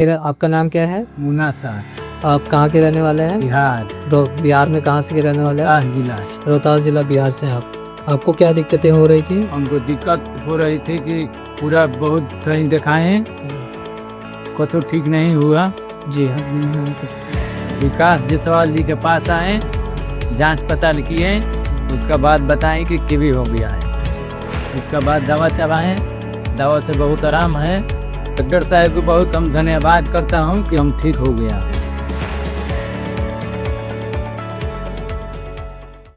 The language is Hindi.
आपका नाम क्या है? मुन्ना शाह, आप कहाँ के रहने वाले हैं? बिहार, बिहार में कहाँ से के रहने वाले हैं? रोहतास जिला। रोहतास जिला बिहार से हैं आप। आपको क्या दिक्कतें हो रही थी? हमको दिक्कत हो रही थी कि पूरा बहुत कहीं दिखाएं, को तो ठीक नहीं हुआ। जी हाँ। विकास जायसवाल जी के पास आए, जांच पड़ताल किए, उसका बाद बताएं कि टीबी हो गया है। उसका बाद दवा चलाएं, दवा से बहुत आराम है। डॉक्टर साहब को बहुत हम धन्यवाद करता हूं कि हम ठीक हो गया।